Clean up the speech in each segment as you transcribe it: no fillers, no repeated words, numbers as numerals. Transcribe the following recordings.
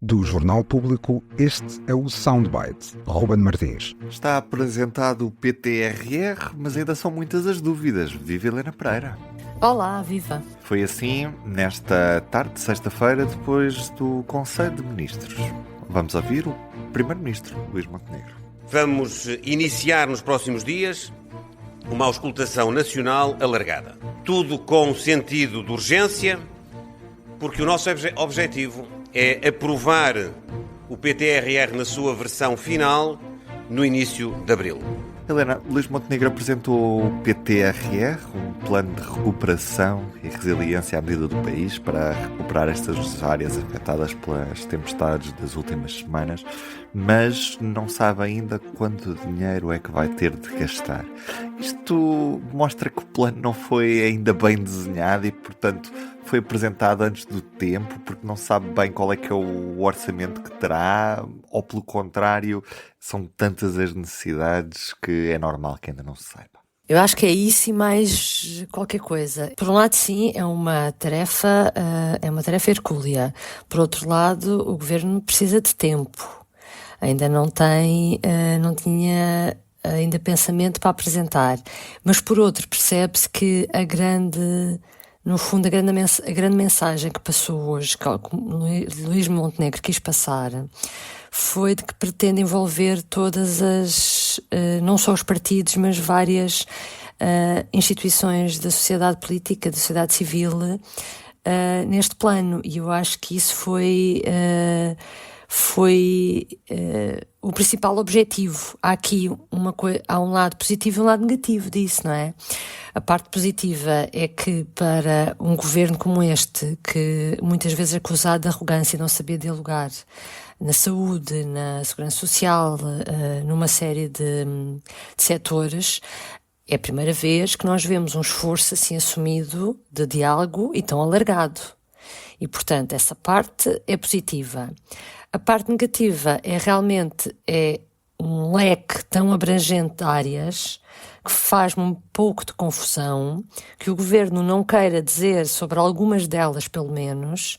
Do Jornal Público, este é o Soundbite. Ruben Martins. Está apresentado o PTRR, mas ainda são muitas as dúvidas. Viva Helena Pereira. Olá, viva. Foi assim nesta tarde de sexta-feira, depois do Conselho de Ministros. Vamos ouvir o Primeiro-Ministro, Luís Montenegro. Vamos iniciar nos próximos dias uma auscultação nacional alargada. Tudo com sentido de urgência, porque o nosso objetivo é aprovar o PTRR na sua versão final no início de abril. Helena, Luís Montenegro apresentou o PTRR, um plano de recuperação e resiliência à medida do país para recuperar estas áreas afetadas pelas tempestades das últimas semanas, mas não sabe ainda quanto dinheiro é que vai ter de gastar. Isto mostra que o plano não foi ainda bem desenhado e, portanto, foi apresentado antes do tempo, porque não sabe bem qual é que é o orçamento que terá, ou pelo contrário, são tantas as necessidades que é normal que ainda não se saiba. Eu acho que é isso e mais qualquer coisa. Por um lado, sim, é uma tarefa hercúlea. Por outro lado, o governo precisa de tempo. Ainda não tinha ainda pensamento para apresentar. Mas por outro, percebe-se que no fundo, a grande mensagem que passou hoje, que Luís Montenegro quis passar, foi de que pretende envolver todas não só os partidos, mas várias instituições da sociedade política, da sociedade civil, neste plano. E eu acho que isso foi o principal objetivo. Há aqui há um lado positivo e um lado negativo disso, não é? A parte positiva é que para um governo como este, que muitas vezes é acusado de arrogância e não saber dialogar na saúde, na segurança social, numa série de setores, é a primeira vez que nós vemos um esforço assim assumido de diálogo e tão alargado. E, portanto, essa parte é positiva. A parte negativa é realmente um leque tão abrangente de áreas que faz-me um pouco de confusão, que o governo não queira dizer sobre algumas delas, pelo menos,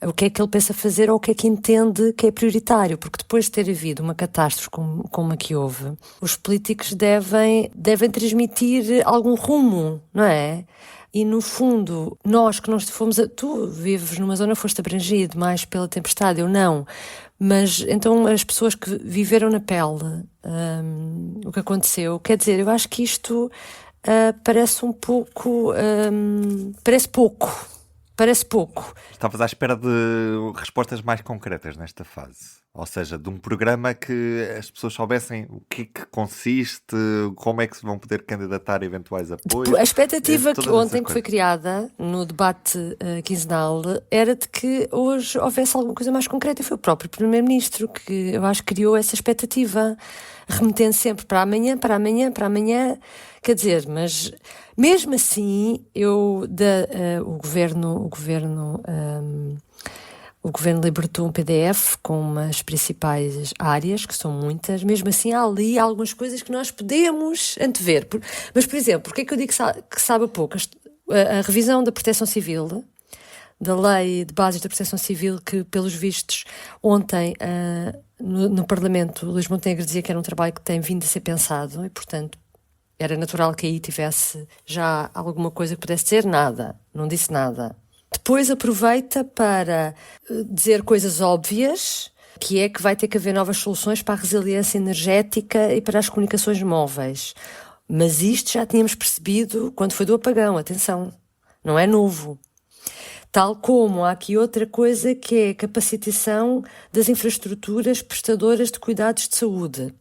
o que é que ele pensa fazer ou o que é que entende que é prioritário, porque depois de ter havido uma catástrofe como a que houve, os políticos devem transmitir algum rumo, não é? E, no fundo, nós que nós fomos... Tu vives numa zona, foste abrangido mais pela tempestade, eu não. Mas, então, as pessoas que viveram na pele o que aconteceu, quer dizer, eu acho que isto parece um pouco... Parece pouco. Estavas à espera de respostas mais concretas nesta fase. Ou seja, de um programa que as pessoas soubessem o que é que consiste, como é que se vão poder candidatar a eventuais apoios. A expectativa que ontem que foi criada no debate quinzenal era de que hoje houvesse alguma coisa mais concreta. E foi o próprio Primeiro-Ministro que eu acho que criou essa expectativa, remetendo sempre para amanhã. Quer dizer, mas mesmo assim, o governo libertou um PDF com as principais áreas, que são muitas. Mesmo assim, há ali algumas coisas que nós podemos antever. Mas, por exemplo, porque é que eu digo que sabe pouco? A revisão da Proteção Civil, da Lei de Bases da Proteção Civil, que, pelos vistos, ontem no Parlamento, Luís Montenegro dizia que era um trabalho que tem vindo a ser pensado e, portanto, era natural que aí tivesse já alguma coisa que pudesse dizer. Nada, não disse nada. Depois aproveita para dizer coisas óbvias, que é que vai ter que haver novas soluções para a resiliência energética e para as comunicações móveis. Mas isto já tínhamos percebido quando foi do apagão, atenção, não é novo. Tal como há aqui outra coisa que é a capacitação das infraestruturas prestadoras de cuidados de saúde.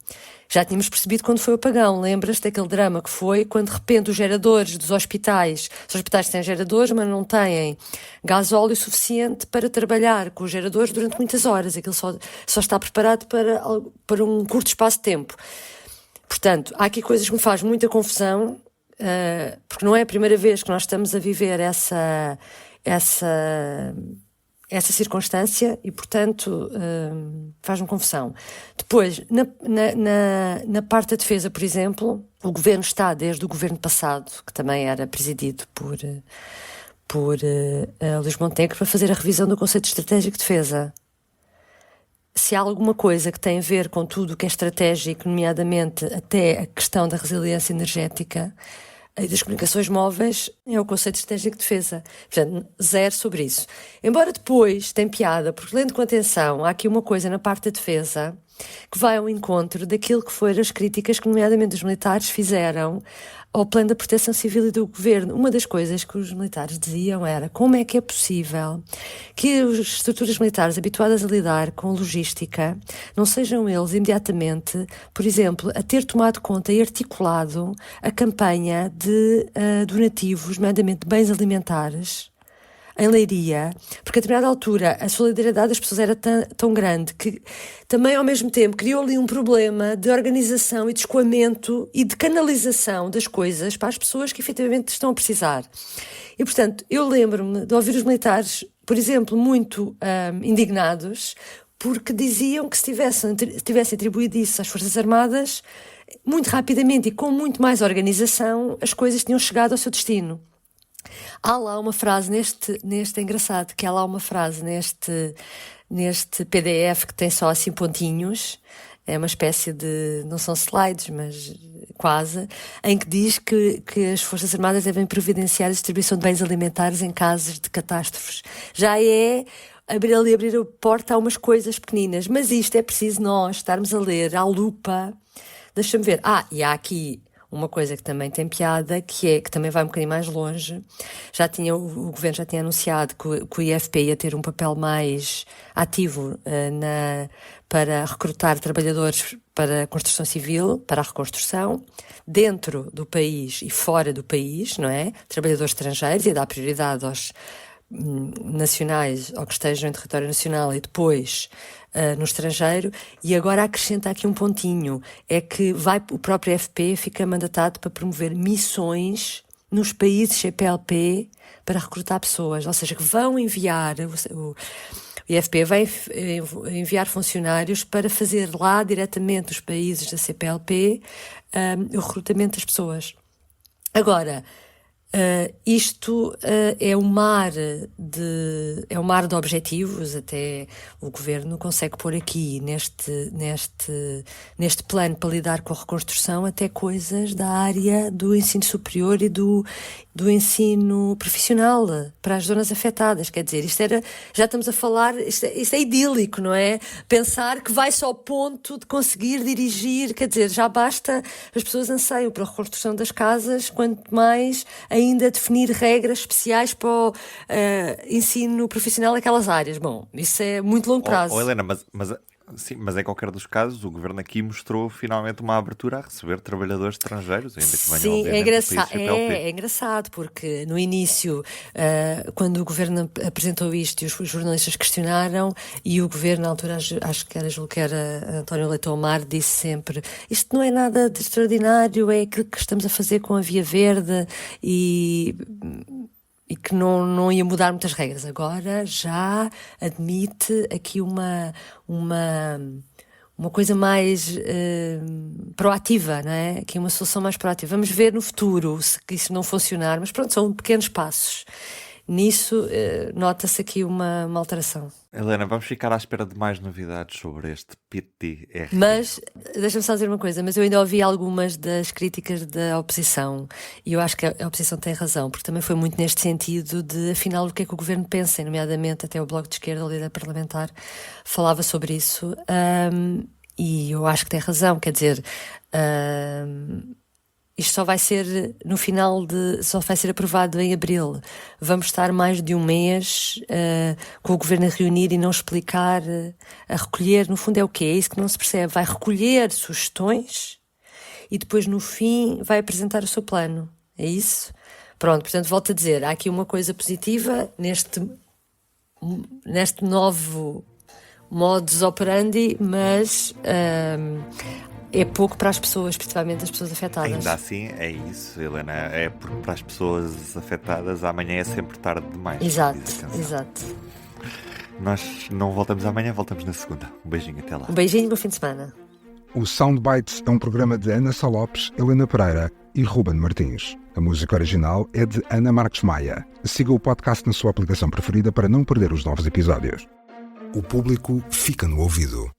Já tínhamos percebido quando foi o apagão. Lembras-te daquele drama que foi quando de repente os geradores dos hospitais, os hospitais têm geradores, mas não têm gasóleo suficiente para trabalhar com os geradores durante muitas horas. Aquilo só está preparado para um curto espaço de tempo. Portanto, há aqui coisas que me fazem muita confusão, porque não é a primeira vez que nós estamos a viver essa circunstância e, portanto, faz-me confusão. Depois, na parte da defesa, por exemplo, o governo está, desde o governo passado, que também era presidido por Luís Montenegro, para fazer a revisão do conceito estratégico de defesa. se há alguma coisa que tem a ver com tudo o que é estratégico, nomeadamente até a questão da resiliência energética e das comunicações móveis, é o conceito de estratégico de defesa. Portanto, zero sobre isso. Embora depois tem piada, porque lendo com atenção, há aqui uma coisa na parte da defesa que vai ao encontro daquilo que foram as críticas que, nomeadamente, os militares fizeram ao plano da proteção civil e do governo. Uma das coisas que os militares diziam era como é que é possível que as estruturas militares habituadas a lidar com logística não sejam eles imediatamente, por exemplo, a ter tomado conta e articulado a campanha de donativos, nomeadamente de bens alimentares, em Leiria, porque a determinada altura a solidariedade das pessoas era tão grande que também ao mesmo tempo criou ali um problema de organização e de escoamento e de canalização das coisas para as pessoas que efetivamente estão a precisar. E portanto eu lembro-me de ouvir os militares, por exemplo, muito indignados, porque diziam que se tivessem atribuído isso às Forças Armadas, muito rapidamente e com muito mais organização, as coisas tinham chegado ao seu destino. Há lá uma frase neste é engraçado, que há lá uma frase neste PDF que tem só assim pontinhos, é uma espécie de, não são slides, mas quase, em que diz que as Forças Armadas devem providenciar a distribuição de bens alimentares em casos de catástrofes. Já é abrir a porta a umas coisas pequeninas, mas isto é preciso nós estarmos a ler à lupa. Deixa-me ver. E há aqui uma coisa que também tem piada, que também vai um bocadinho mais longe. O governo já tinha anunciado que o IFP ia ter um papel mais ativo para recrutar trabalhadores para a construção civil, para a reconstrução, dentro do país e fora do país, não é? Trabalhadores estrangeiros, e dar prioridade aos nacionais, ou que estejam em território nacional, e depois no estrangeiro. E agora acrescenta aqui um pontinho, é que o próprio IFP fica mandatado para promover missões nos países CPLP para recrutar pessoas, ou seja, que vão enviar, o IFP vai enviar funcionários para fazer lá diretamente nos países da CPLP o recrutamento das pessoas. Agora, isto é um mar de objetivos. Até o governo consegue pôr aqui neste plano para lidar com a reconstrução até coisas da área do ensino superior e do ensino profissional para as zonas afetadas. Quer dizer, já estamos a falar, isto é idílico, não é? Pensar que vai-se ao ponto de conseguir dirigir, quer dizer, já basta, as pessoas anseiam para a reconstrução das casas, quanto mais ainda definir regras especiais para o ensino profissional naquelas áreas. Bom, isso é muito longo prazo. Helena, mas em qualquer dos casos, o governo aqui mostrou finalmente uma abertura a receber trabalhadores estrangeiros, ainda que venham. Sim, é engraçado, porque no início, quando o governo apresentou isto e os jornalistas questionaram, e o governo, na altura, acho que era António Leitão Mar, disse sempre: isto não é nada de extraordinário, é aquilo que estamos a fazer com a Via Verde, e que não ia mudar muitas regras. Agora já admite aqui uma coisa mais proativa, não é? Aqui uma solução mais proativa. Vamos ver no futuro se isso não funcionar, mas pronto, são pequenos passos. Nisso nota-se aqui uma alteração. Helena, vamos ficar à espera de mais novidades sobre este PTR. Mas, deixa-me só dizer uma coisa, mas eu ainda ouvi algumas das críticas da oposição, e eu acho que a oposição tem razão, porque também foi muito neste sentido de, afinal, o que é que o governo pensa, nomeadamente até o Bloco de Esquerda, o líder parlamentar, falava sobre isso, e eu acho que tem razão, quer dizer, isto só vai ser só vai ser aprovado em abril. Vamos estar mais de um mês com o governo a reunir e não explicar, a recolher. No fundo é o quê? É isso que não se percebe. Vai recolher sugestões e depois no fim vai apresentar o seu plano. É isso? Pronto, portanto volto a dizer, há aqui uma coisa positiva neste novo modus operandi, mas é pouco para as pessoas, principalmente as pessoas afetadas. Ainda assim, é isso, Helena. É porque para as pessoas afetadas amanhã é sempre tarde demais. Exato. Nós não voltamos amanhã, voltamos na segunda. Um beijinho, até lá. Um beijinho, bom fim de semana. O Soundbites é um programa de Ana Sá Lopes, Helena Pereira e Ruben Martins. A música original é de Ana Marques Maia. Siga o podcast na sua aplicação preferida para não perder os novos episódios. O público fica no ouvido.